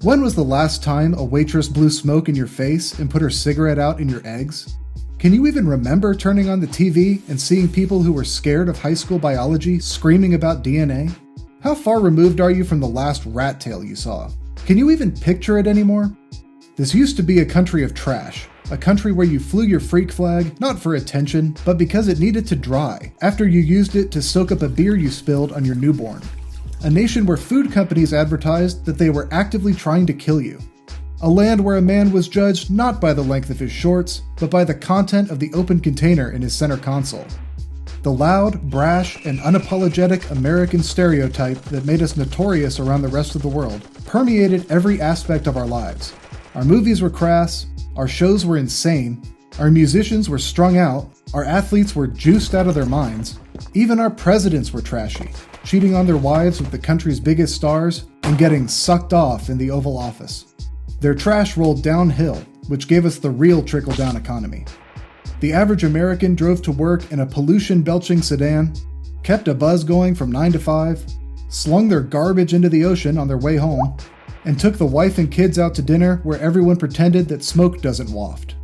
When was the last time a waitress blew smoke in your face and put her cigarette out in your eggs? Can you even remember turning on the TV and seeing people who were scared of high school biology screaming about DNA? How far removed are you from the last rat tail you saw? Can you even picture it anymore? This used to be a country of trash, a country where you flew your freak flag not for attention, but because it needed to dry after you used it to soak up a beer you spilled on your newborn. A nation where food companies advertised that they were actively trying to kill you. A land where a man was judged not by the length of his shorts, but by the content of the open container in his center console. The loud, brash, and unapologetic American stereotype that made us notorious around the rest of the world permeated every aspect of our lives. Our movies were crass, our shows were insane, our musicians were strung out, our athletes were juiced out of their minds, even our presidents were trashy, cheating on their wives with the country's biggest stars and getting sucked off in the Oval Office. Their trash rolled downhill, which gave us the real trickle-down economy. The average American drove to work in a pollution-belching sedan, kept a buzz going from 9 to 5, slung their garbage into the ocean on their way home, and took the wife and kids out to dinner where everyone pretended that smoke doesn't waft.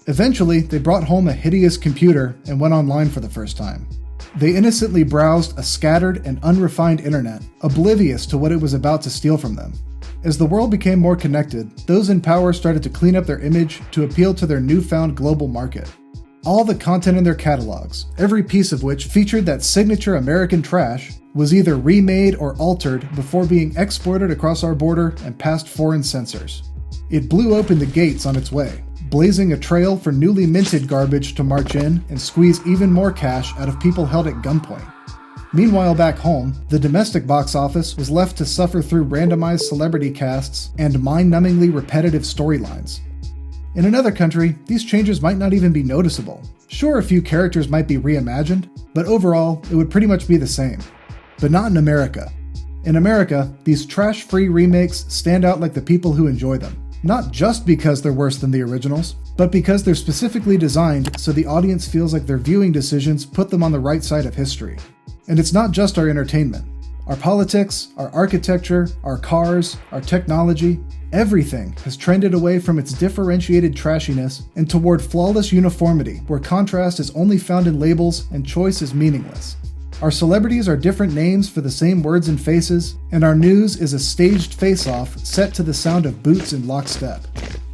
Eventually, they brought home a hideous computer and went online for the first time. They innocently browsed a scattered and unrefined internet, oblivious to what it was about to steal from them. As the world became more connected, those in power started to clean up their image to appeal to their newfound global market. All the content in their catalogs, every piece of which featured that signature American trash, was either remade or altered before being exported across our border and past foreign censors. It blew open the gates on its way, blazing a trail for newly minted garbage to march in and squeeze even more cash out of people held at gunpoint. Meanwhile, back home, the domestic box office was left to suffer through randomized celebrity casts and mind-numbingly repetitive storylines. In another country, these changes might not even be noticeable. Sure, a few characters might be reimagined, but overall, it would pretty much be the same. But not in America. In America, these trash-free remakes stand out like the people who enjoy them. Not just because they're worse than the originals, but because they're specifically designed so the audience feels like their viewing decisions put them on the right side of history. And it's not just our entertainment. Our politics, our architecture, our cars, our technology, everything has trended away from its differentiated trashiness and toward flawless uniformity, where contrast is only found in labels and choice is meaningless. Our celebrities are different names for the same words and faces, and our news is a staged face-off set to the sound of boots in lockstep.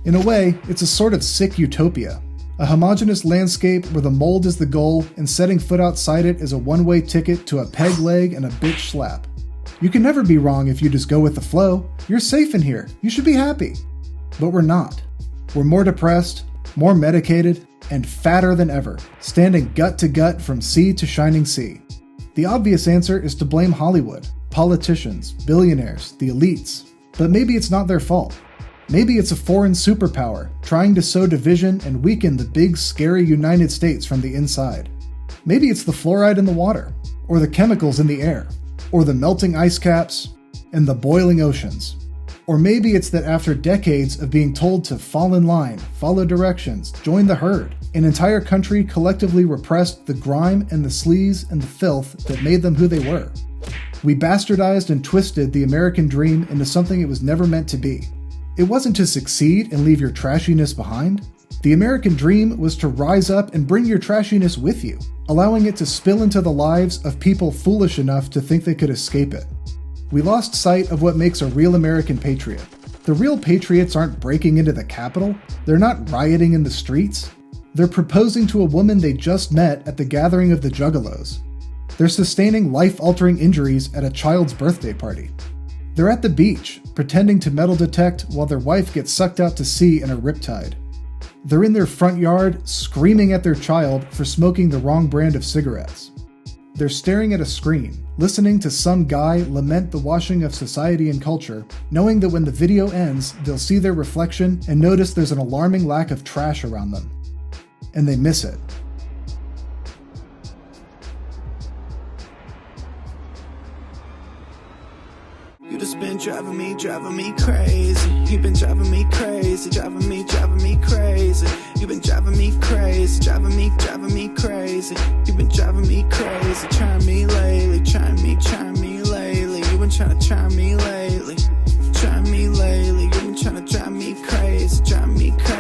In a way, it's a sort of sick utopia. A homogeneous landscape where the mold is the goal and setting foot outside it is a one-way ticket to a peg leg and a bitch slap. You can never be wrong if you just go with the flow. You're safe in here. You should be happy. But we're not. We're more depressed, more medicated, and fatter than ever, standing gut to gut from sea to shining sea. The obvious answer is to blame Hollywood, politicians, billionaires, the elites. But maybe it's not their fault. Maybe it's a foreign superpower trying to sow division and weaken the big, scary United States from the inside. Maybe it's the fluoride in the water, or the chemicals in the air, or the melting ice caps, and the boiling oceans. Or maybe it's that after decades of being told to fall in line, follow directions, join the herd, an entire country collectively repressed the grime and the sleaze and the filth that made them who they were. We bastardized and twisted the American dream into something it was never meant to be. It wasn't to succeed and leave your trashiness behind. The American dream was to rise up and bring your trashiness with you, allowing it to spill into the lives of people foolish enough to think they could escape it. We lost sight of what makes a real American patriot. The real patriots aren't breaking into the Capitol. They're not rioting in the streets. They're proposing to a woman they just met at the gathering of the Juggalos. They're sustaining life-altering injuries at a child's birthday party. They're at the beach, pretending to metal detect while their wife gets sucked out to sea in a riptide. They're in their front yard, screaming at their child for smoking the wrong brand of cigarettes. They're staring at a screen, listening to some guy lament the washing of society and culture, knowing that when the video ends, they'll see their reflection and notice there's an alarming lack of trash around them. And they miss it. You just been driving me crazy. You've been driving me crazy, driving me crazy. You've been driving me crazy, driving me crazy. You've been driving me crazy, trying me lately, trying me lately. You've been trying to try me lately, driving me lately.